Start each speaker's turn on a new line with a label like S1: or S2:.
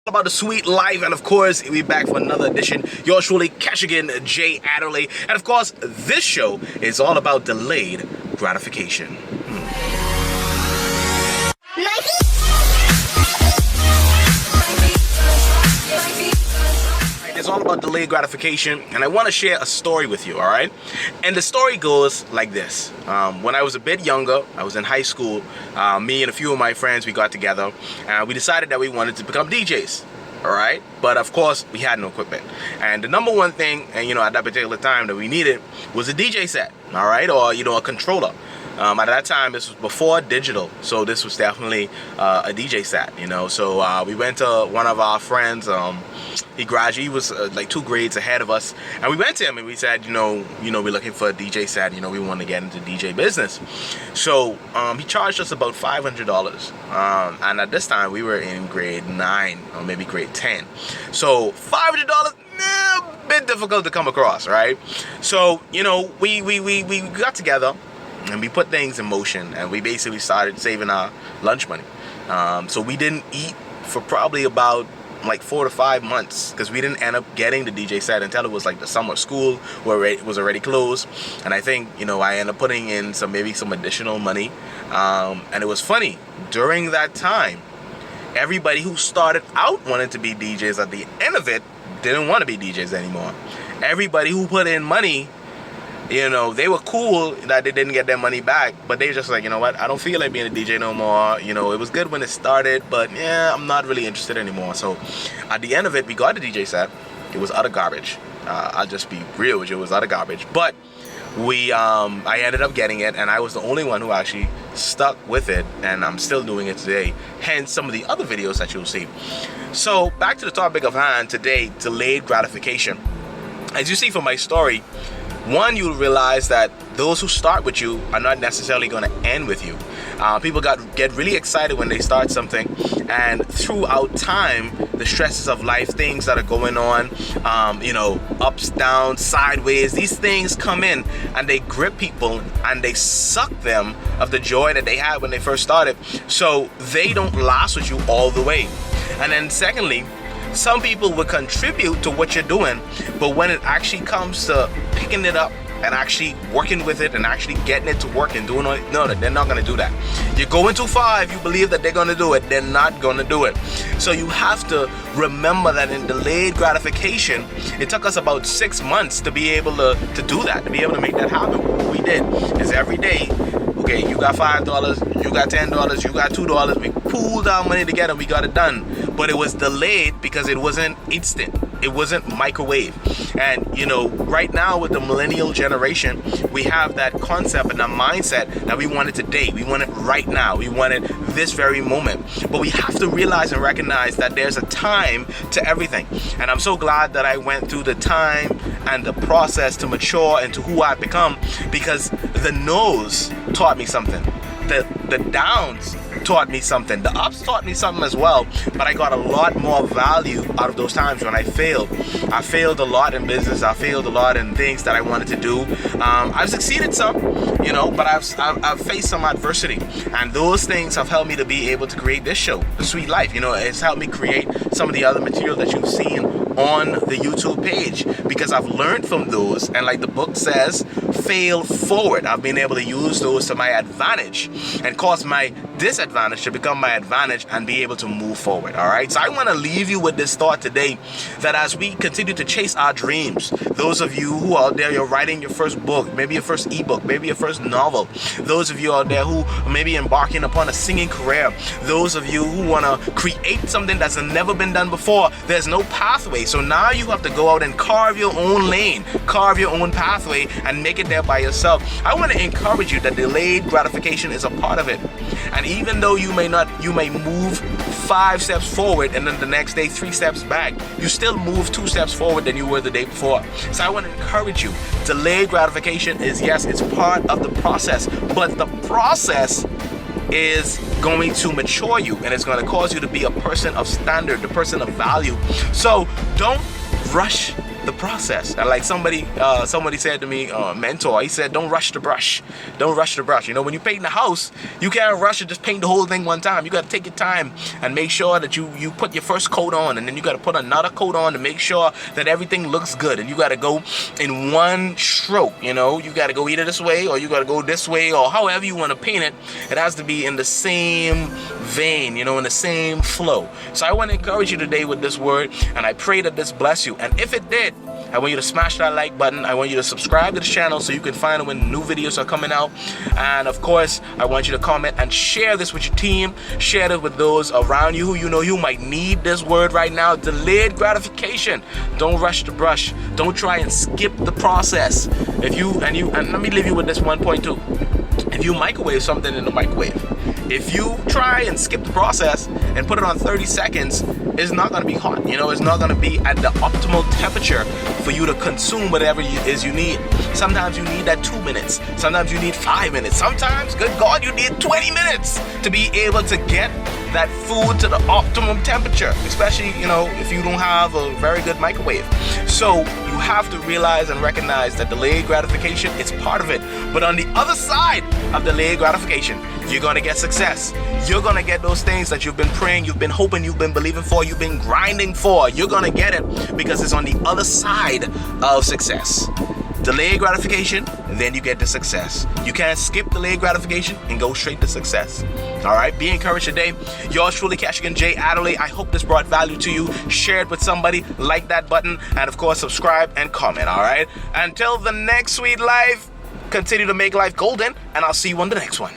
S1: About the sweet life, and of course we're back for another edition. Yours truly, Kashigan J. Adelaja, and of course this show is all about delayed gratification. It's all about delayed gratification, and I want to share a story with you, all right? And the story goes like this. When I was a bit younger, I was in high school, me and a few of my friends, we got together, and we decided that we wanted to become DJs, all right? But of course, we had no equipment. And the number one thing, and at that particular time that we needed was a DJ set, all right? Or, a controller. At that time, this was before digital, so this was definitely a DJ set, So we went to one of our friends. He graduated. He was like 2 grades ahead of us, and we went to him and we said, we're looking for a DJ set. We want to get into DJ business. So he charged us about $500, and at this time we were in grade 9 or maybe grade 10. So $500, a bit difficult to come across, right? So we got together. And we put things in motion, and we basically started saving our lunch money. So we didn't eat for probably about like 4 to 5 months, because we didn't end up getting the DJ set until it was like the summer of school, where it was already closed. And I think I ended up putting in some additional money. And it was funny, during that time, everybody who started out wanted to be DJs. At the end of it, didn't want to be DJs anymore. Everybody who put in money, they were cool that they didn't get their money back, but they just like, what, I don't feel like being a DJ no more. It was good when it started, but yeah, I'm not really interested anymore. So at the end of it, we got the DJ set. It was utter garbage. I'll just be real with you, it was utter garbage. But I ended up getting it, and I was the only one who actually stuck with it, and I'm still doing it today. Hence some of the other videos that you'll see. So back to the topic of hand today, delayed gratification. As you see from my story, one, you'll realize that those who start with you are not necessarily going to end with you. People get really excited when they start something, and throughout time, the stresses of life, things that are going on, ups, downs, sideways, these things come in and they grip people and they suck them of the joy that they had when they first started. So they don't last with you all the way. And then secondly, some people will contribute to what you're doing, but when it actually comes to picking it up and actually working with it and actually getting it to work and doing it, no, they're not going to do that. You're going too far if you believe that they're going to do it. They're not going to do it. So you have to remember that in delayed gratification, it took us about 6 months to be able to do that, to be able to make that happen. What we did is every day, okay, you got $5, you got $10, you got $2. We pooled our money together, we got it done. But it was delayed because it wasn't instant. It wasn't microwave. And right now with the millennial generation, we have that concept and that mindset that we want it today. We want it right now. We want it this very moment. But we have to realize and recognize that there's a time to everything. And I'm so glad that I went through the time and the process to mature into who I've become, because the no's taught me something. The downs taught me something. The ups taught me something as well, but I got a lot more value out of those times when I failed. I failed a lot in business. I failed a lot in things that I wanted to do. I've succeeded some, but I've faced some adversity, and those things have helped me to be able to create this show, The Sweet Life. It's helped me create some of the other material that you've seen on the YouTube page, because I've learned from those, and like the book says, fail forward. I've been able to use those to my advantage and cause my disadvantage to become my advantage and be able to move forward. All right, so I want to leave you with this thought today, that as we continue to chase our dreams, those of you who are out there, you're writing your first book, maybe your first ebook, maybe your first novel, those of you out there who may be embarking upon a singing career, those of you who want to create something that's never been done before, there's no pathway. So now you have to go out and carve your own lane, carve your own pathway, and make it there by yourself. I want to encourage you that delayed gratification is a part of it. And even though you may move 5 steps forward and then the next day 3 steps back, you still move 2 steps forward than you were the day before. So I want to encourage you, delayed gratification is, yes, it's part of the process, but the process is going to mature you, and it's going to cause you to be a person of standard, a person of value. So don't rush the process. And like somebody said to me, mentor, he said, don't rush the brush. Don't rush the brush. You know, when you paint the house, you can't rush and just paint the whole thing one time. You got to take your time and make sure that you put your first coat on, and then you got to put another coat on to make sure that everything looks good. And you got to go in one stroke. You know, you got to go either this way or you got to go this way, or however you want to paint it. It has to be in the same vein, you know, in the same flow. So I want to encourage you today with this word, and I pray that this bless you. And if it did, I want you to smash that like button. I want you to subscribe to the channel so you can find it when new videos are coming out. And of course, I want you to comment and share this with your team. Share it with those around you who you know you might need this word right now. Delayed gratification. Don't rush the brush. Don't try and skip the process. And let me leave you with this one point too. If you microwave something in the microwave, if you try and skip the process and put it on 30 seconds, it's not going to be hot. You know, it's not going to be at the optimal temperature for you to consume whatever it is you need. Sometimes you need that 2 minutes. Sometimes you need 5 minutes. Sometimes, good God, you need 20 minutes to be able to get that food to the optimum temperature, especially, you know, if you don't have a very good microwave. So you have to realize and recognize that delayed gratification is part of it. But on the other side of delayed gratification, you're going to get success. You're going to get those things that you've been praying, you've been hoping, you've been believing for, you've been grinding for. You're going to get it because it's on the other side of success. Delayed gratification, and then you get the success. You can't skip delayed gratification and go straight to success. All right, be encouraged today. Yours truly, Cashigan J. Adelaja. I hope this brought value to you. Share it with somebody, like that button, and of course, subscribe and comment. All right, until the next sweet life, continue to make life golden, and I'll see you on the next one.